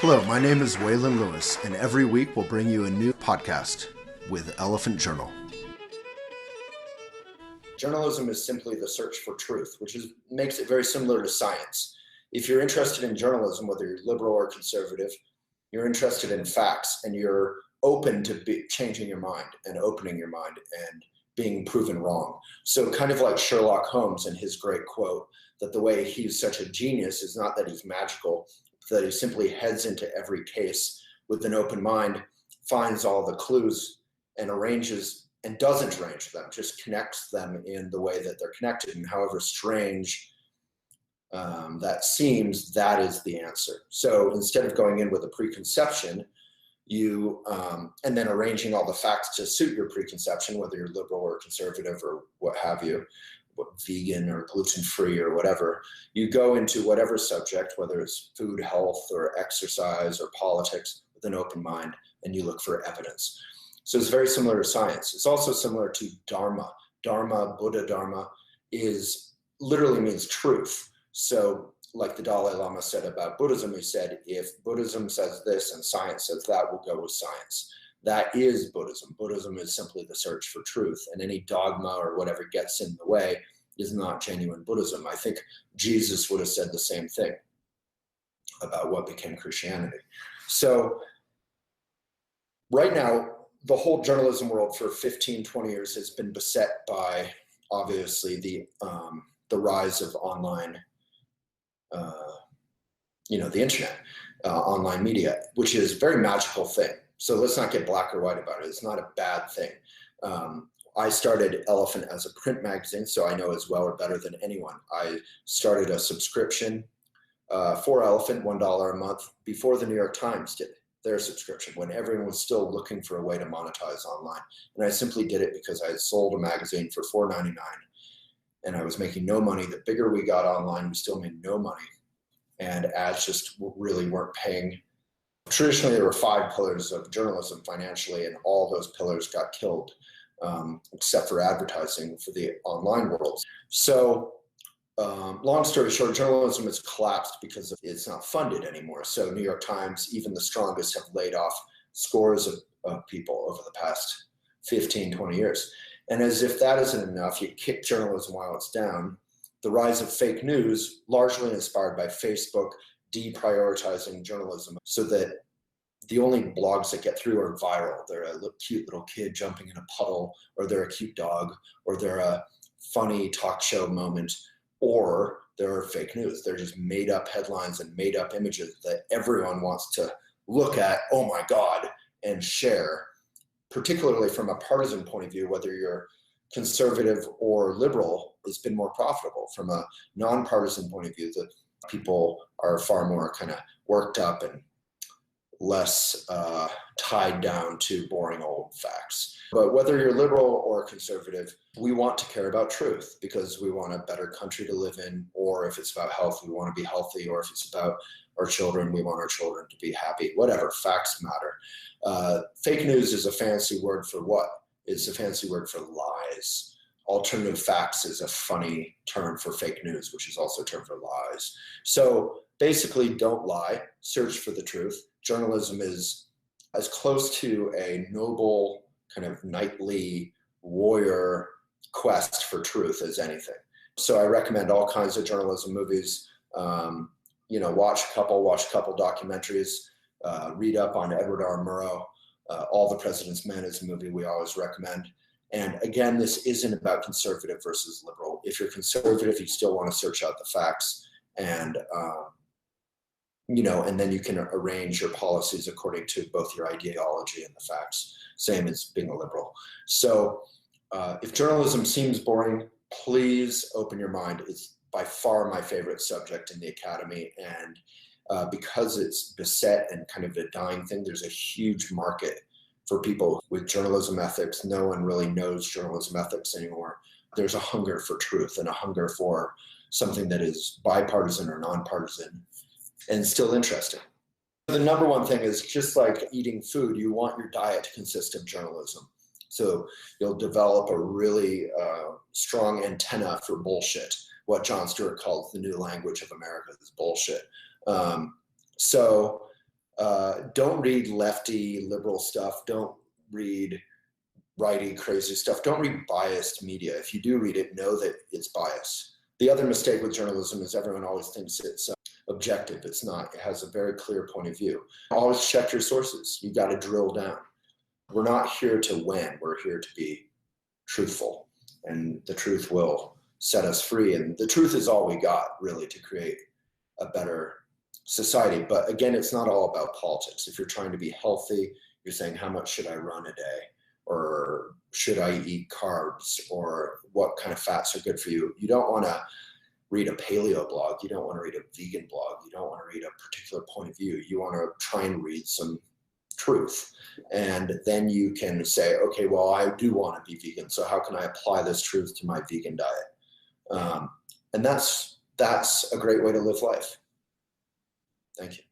Hello, my name is Waylon Lewis, and every week we'll bring you a new podcast with Elephant Journal. Journalism is simply the search for truth, which makes it very similar to science. If you're interested in journalism, whether you're liberal or conservative, you're interested in facts and you're open to changing your mind and opening your mind and being proven wrong. So kind of like Sherlock Holmes and his great quote that the way he's such a genius is not that he's magical, that he simply heads into every case with an open mind, finds all the clues and arranges and doesn't arrange them, just connects them in the way that they're connected. And however strange that seems, that is the answer. So instead of going in with a preconception, and then arranging all the facts to suit your preconception, whether you're liberal or conservative or what have you, vegan or gluten-free or whatever, you go into whatever subject, whether it's food, health, or exercise or politics, with an open mind, and you look for evidence. So it's very similar to science. It's also similar to Dharma. Dharma, Buddha Dharma, literally means truth. So like the Dalai Lama said about Buddhism, he said, if Buddhism says this and science says that, we'll go with science. That is Buddhism. Buddhism is simply the search for truth, and any dogma or whatever gets in the way is not genuine Buddhism. I think Jesus would have said the same thing about what became Christianity. So right now, the whole journalism world for 15, 20 years has been beset by, obviously, the rise of online, the internet, online media, which is a very magical thing. So let's not get black or white about it. It's not a bad thing. I started Elephant as a print magazine, so I know as well or better than anyone. I started a subscription for Elephant, $1 a month, before the New York Times did their subscription, when everyone was still looking for a way to monetize online. And I simply did it because I had sold a magazine for $4.99 and I was making no money. The bigger we got online, we still made no money. And ads just really weren't paying. Traditionally, there were 5 pillars of journalism financially, and all those pillars got killed, except for advertising for the online world. So long story short, journalism has collapsed because it's not funded anymore. So New York Times, even the strongest, have laid off scores of people over the past 15, 20 years. And as if that isn't enough, you kick journalism while it's down. The rise of fake news, largely inspired by Facebook deprioritizing journalism so that the only blogs that get through are viral. They're a cute little kid jumping in a puddle, or they're a cute dog, or they're a funny talk show moment, or they're fake news. They're just made up headlines and made up images that everyone wants to look at, oh my God, and share, particularly from a partisan point of view, whether you're conservative or liberal, has been more profitable. From a nonpartisan point of view, the people are far more kind of worked up and less tied down to boring old facts. But whether you're liberal or conservative, we want to care about truth because we want a better country to live in, or if it's about health, we want to be healthy, or if it's about our children, we want our children to be happy. Whatever, facts matter. Fake news is a fancy word for what? It's a fancy word for lies. Alternative facts is a funny term for fake news, which is also a term for lies. So basically, don't lie, search for the truth. Journalism is as close to a noble kind of knightly warrior quest for truth as anything. So I recommend all kinds of journalism movies. Watch a couple documentaries, read up on Edward R. Murrow. All the President's Men is a movie we always recommend. And again, this isn't about conservative versus liberal. If you're conservative, you still want to search out the facts, and and then you can arrange your policies according to both your ideology and the facts, same as being a liberal. So if journalism seems boring, please open your mind. It's by far my favorite subject in the academy, and because it's beset and kind of a dying thing, there's a huge market for people with journalism ethics. No one really knows journalism ethics anymore. There's a hunger for truth and a hunger for something that is bipartisan or nonpartisan and still interesting. The number one thing is just like eating food, you want your diet to consist of journalism. So you'll develop a really strong antenna for bullshit, what Jon Stewart calls the new language of America is bullshit. So Don't read lefty liberal stuff. Don't read righty crazy stuff. Don't read biased media. If you do read it, know that it's biased. The other mistake with journalism is everyone always thinks it's objective. It's not. It has a very clear point of view. Always check your sources. You got to drill down. We're not here to win. We're here to be truthful, and the truth will set us free. And the truth is all we got, really, to create a better society. But again, it's not all about politics. If you're trying to be healthy, you're saying, how much should I run a day? Or should I eat carbs? Or what kind of fats are good for you? You don't want to read a paleo blog. You don't want to read a vegan blog. You don't want to read a particular point of view. You want to try and read some truth. And then you can say, okay, well, I do want to be vegan. So how can I apply this truth to my vegan diet? And that's a great way to live life. Thank you.